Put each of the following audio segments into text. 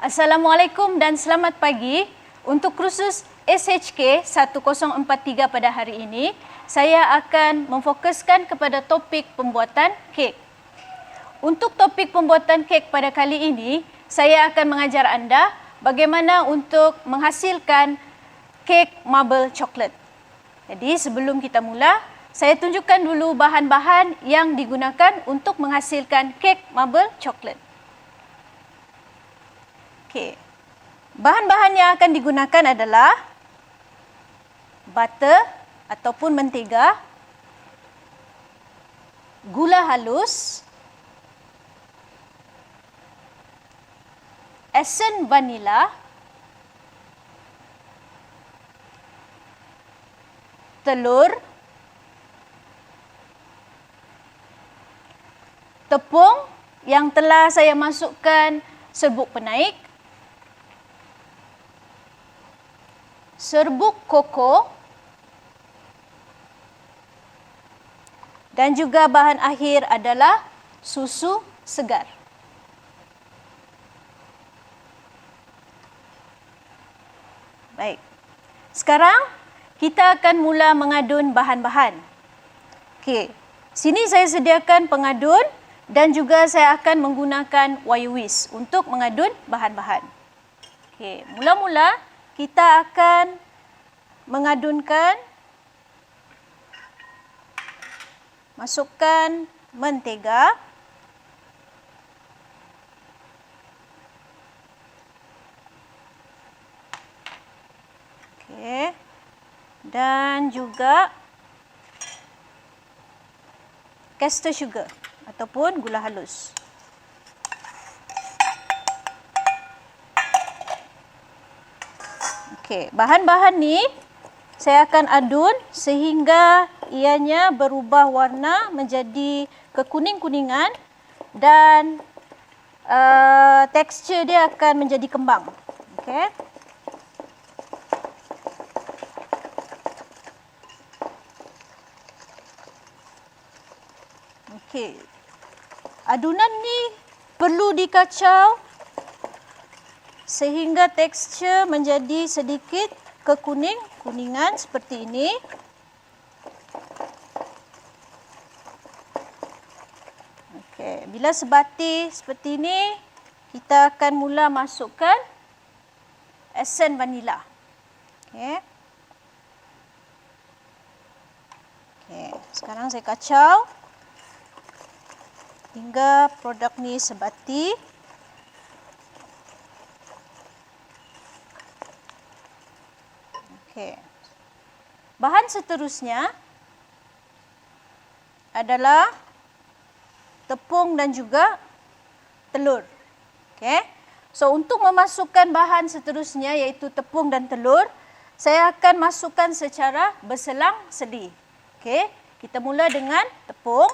Assalamualaikum dan selamat pagi. Untuk kursus SHK 1043 pada hari ini, saya akan memfokuskan kepada topik pembuatan kek. Untuk topik pembuatan kek pada kali ini, saya akan mengajar anda bagaimana untuk menghasilkan kek marble coklat. Jadi sebelum kita mula, saya tunjukkan dulu bahan-bahan yang digunakan untuk menghasilkan kek marble coklat. Okey. Bahan-bahan yang akan digunakan adalah butter ataupun mentega, gula halus, esen vanila, telur, tepung yang telah saya masukkan serbuk penaik, serbuk koko, dan juga bahan akhir adalah susu segar. Baik. Sekarang kita akan mula mengadun bahan-bahan. Okey. Sini saya sediakan pengadun dan juga saya akan menggunakan wire whisk untuk mengadun bahan-bahan. Okey, mula-mula kita akan mengadunkan, masukkan mentega, okey, dan juga caster sugar ataupun gula halus. Okey, bahan-bahan ni saya akan adun sehingga ianya berubah warna menjadi kekuning-kuningan dan tekstur dia akan menjadi kembang. Okey. Okey. Adunan ni perlu dikacau sehingga tekstur menjadi sedikit kekuning-kuningan seperti ini. Okey, bila sebati seperti ini, kita akan mula masukkan esen vanila. Okey. Okey, sekarang saya kacau hingga produk ni sebati. Okay. Bahan seterusnya adalah tepung dan juga telur. Okay. So, untuk memasukkan bahan seterusnya iaitu tepung dan telur, saya akan masukkan secara berselang-seli. Okay. Kita mula dengan tepung.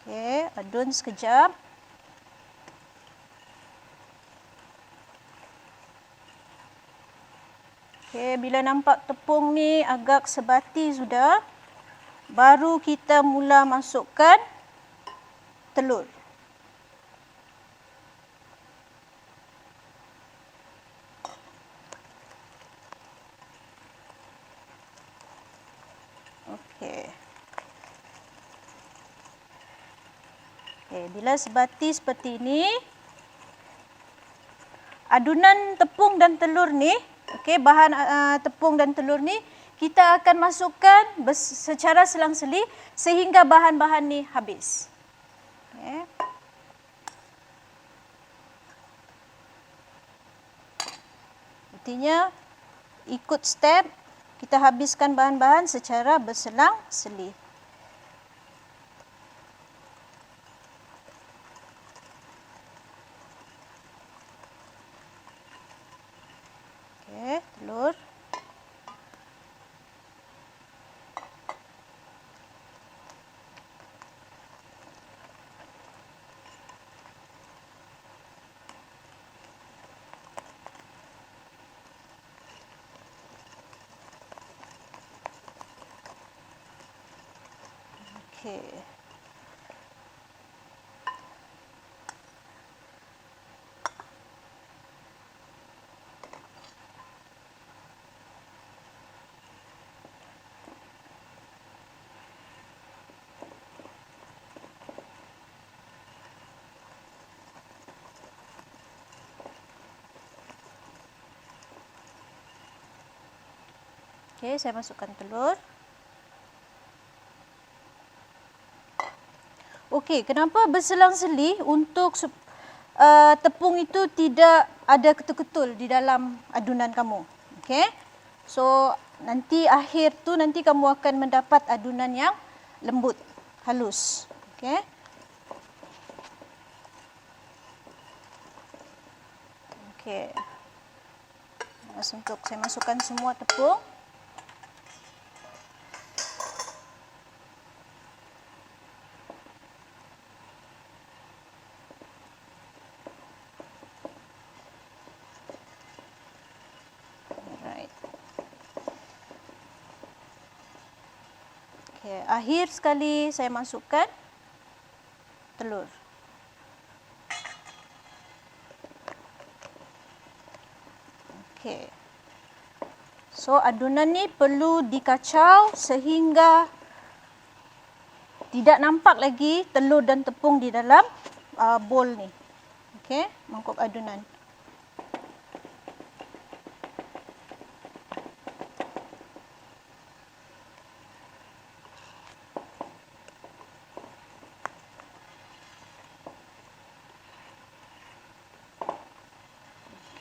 Okey, adun sekejap. Okey, bila nampak tepung ni agak sebati sudah, baru kita mula masukkan telur. Okey. Okay, bila sebati seperti ini, adunan tepung dan telur ni, okay, bahan tepung dan telur ni, kita akan masukkan secara selang-seli sehingga bahan-bahan ni habis. Okay. Artinya, ikut step, kita habiskan bahan-bahan secara berselang-seli. Telur. Okey. Okey, saya masukkan telur. Okey, kenapa berselang-seli untuk tepung itu tidak ada ketul-ketul di dalam adunan kamu. Okey. So, nanti akhir tu nanti kamu akan mendapat adunan yang lembut, halus. Okey. Okey. Untuk saya masukkan semua tepung. Okay, akhir sekali saya masukkan telur. Okay. So adunan ni perlu dikacau sehingga tidak nampak lagi telur dan tepung di dalam bowl ni. Okay, mangkuk adunan.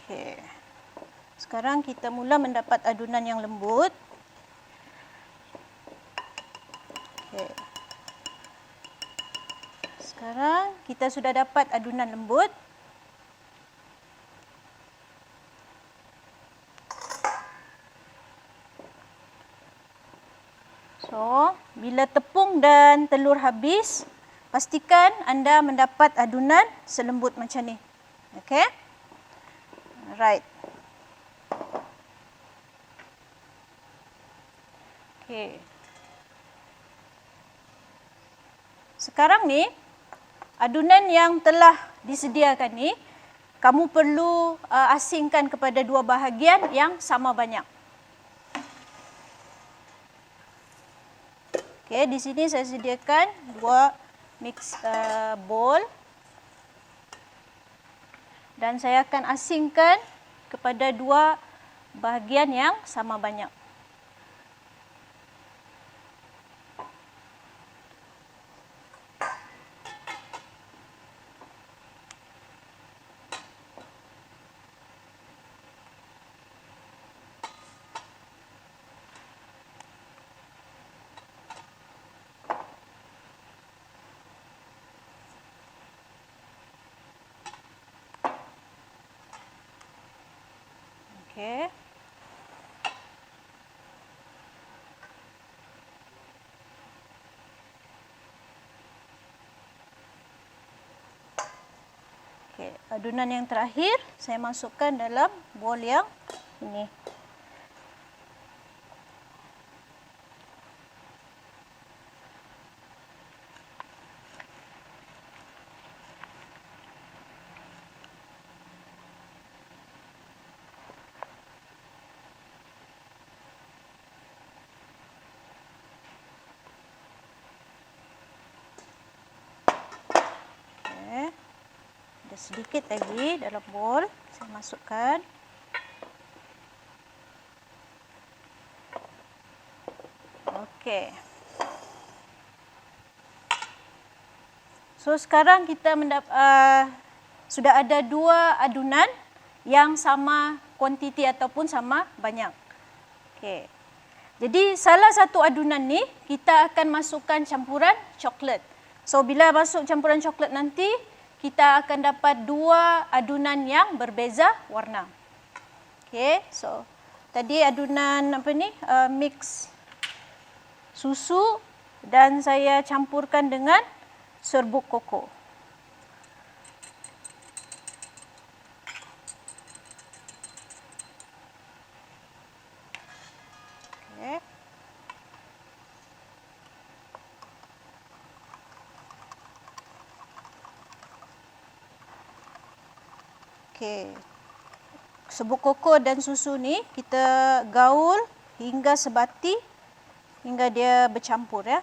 Okay. Sekarang kita mula mendapat adunan yang lembut. Okay. Sekarang kita sudah dapat adunan lembut. So, bila tepung dan telur habis, pastikan anda mendapat adunan selembut macam ni. Okay? Alright. Okay. Sekarang ni, adunan yang telah disediakan ni, kamu perlu asingkan kepada dua bahagian yang sama banyak. Okay, di sini saya sediakan dua mix bowl. Dan saya akan asingkan kepada dua bahagian yang sama banyak. Okay. Okay, adunan yang terakhir saya masukkan dalam bowl yang ini. Sedikit lagi dalam bowl saya masukkan. Okey. So sekarang kita sudah ada dua adunan yang sama kuantiti ataupun sama banyak. Okey. Jadi salah satu adunan ni kita akan masukkan campuran coklat. So bila masuk campuran coklat nanti kita akan dapat dua adunan yang berbeza warna. Okey, so tadi adunan mix susu dan saya campurkan dengan serbuk koko. Okay. Okey. Serbuk koko dan susu ni kita gaul hingga sebati, hingga dia bercampur ya.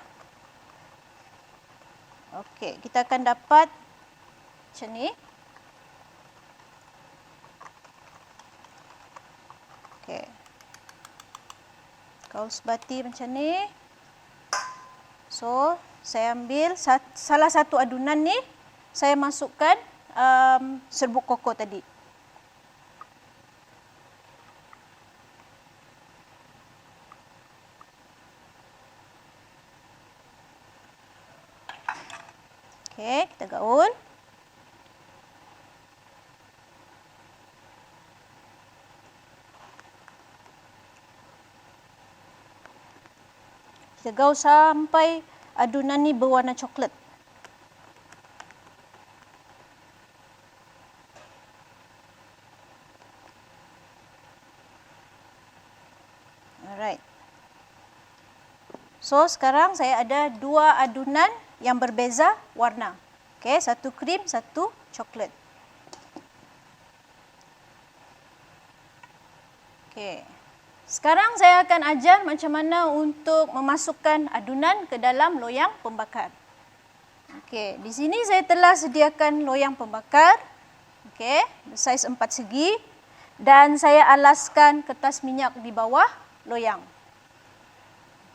Okey, kita akan dapat macam ni. Okey. Gaul sebati macam ni. So, saya ambil salah satu adunan ni, saya masukkan serbuk koko tadi. Okey, kita gaul. Kita gaul sampai adunan ni berwarna coklat. Alright. So, sekarang saya ada dua adunan yang berbeza warna. Okey, satu krim, satu coklat. Okey. Sekarang saya akan ajar macam mana untuk memasukkan adunan ke dalam loyang pembakar. Okey, di sini saya telah sediakan loyang pembakar. Okey, saiz 4 segi, dan saya alaskan kertas minyak di bawah loyang.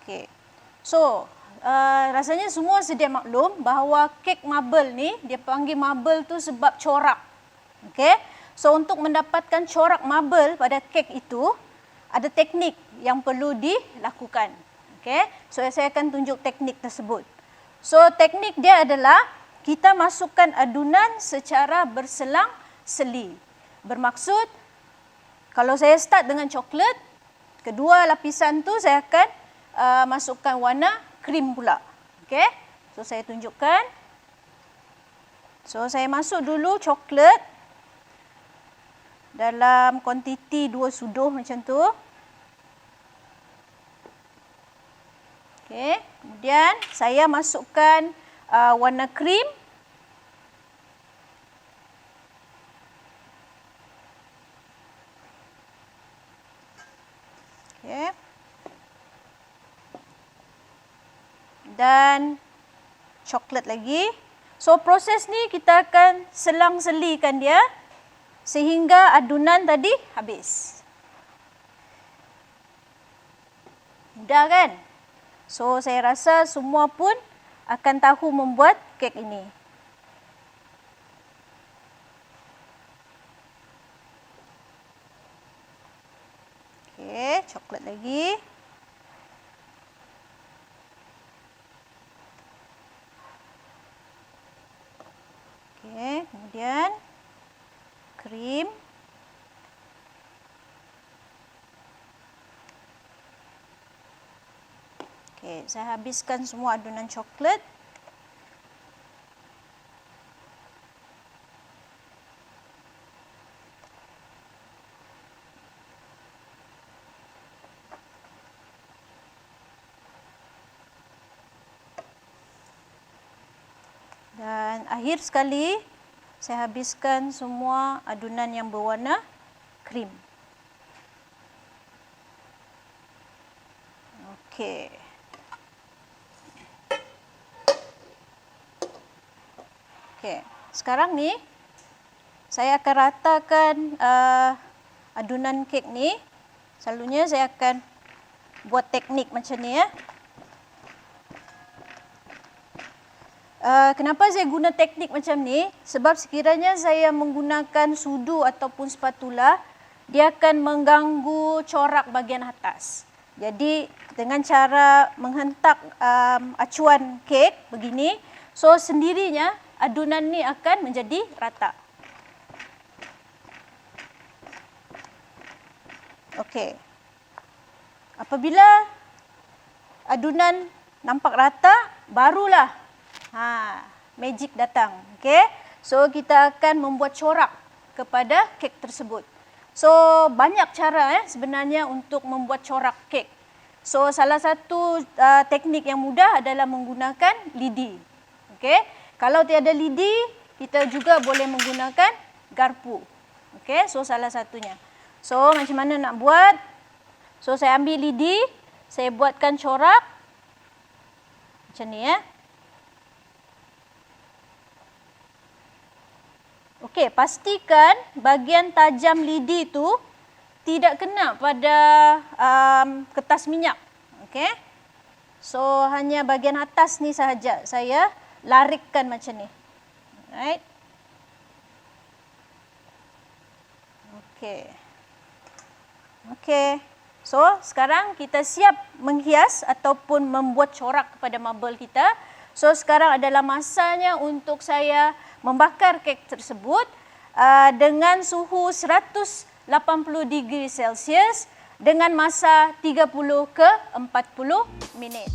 Okey. So, rasanya semua sedia maklum bahawa kek marble ni, dia panggil marble tu sebab corak. Okey. So, untuk mendapatkan corak marble pada kek itu, ada teknik yang perlu dilakukan. Okey. So, saya akan tunjuk teknik tersebut. So, teknik dia adalah kita masukkan adunan secara berselang-seli. Bermaksud, kalau saya start dengan coklat, kedua lapisan tu saya akan masukkan warna krim pula. Okey. So, saya tunjukkan. So, saya masuk dulu coklat dalam kuantiti 2 suduh macam tu. Okey. Kemudian saya masukkan warna krim. Okey. Dan coklat lagi. So, proses ni kita akan selang-selikan dia sehingga adunan tadi habis. Mudah kan? So, saya rasa semua pun akan tahu membuat kek ini. Okey, coklat lagi. Okey, kemudian krim. Okey, saya habiskan semua adunan coklat. Dan akhir sekali, saya habiskan semua adunan yang berwarna krim. Okey. Okey, sekarang ni saya akan ratakan adunan kek ni. Selalunya saya akan buat teknik macam ni ya. Kenapa saya guna teknik macam ni? Sebab sekiranya saya menggunakan sudu ataupun spatula, dia akan mengganggu corak bahagian atas. Jadi dengan cara menghentak acuan kek begini, so sendirinya adunan ni akan menjadi rata. Okey. Apabila adunan nampak rata, barulah magic datang. Okey. So, kita akan membuat corak kepada kek tersebut. So, banyak cara sebenarnya untuk membuat corak kek. So, salah satu teknik yang mudah adalah menggunakan lidi. Okey. Kalau tiada lidi, kita juga boleh menggunakan garpu. Okey, so salah satunya. So macam mana nak buat? So saya ambil lidi, saya buatkan corak. Macam ni ya. Okey, pastikan bahagian tajam lidi tu tidak kena pada kertas minyak. Okey. So hanya bahagian atas ni sahaja saya larikkan macam ni. Alright. Okey. Okey. So sekarang kita siap menghias ataupun membuat corak kepada marble kita. So sekarang adalah masanya untuk saya membakar kek tersebut dengan suhu 180 degree Celsius dengan masa 30 ke 40 minit.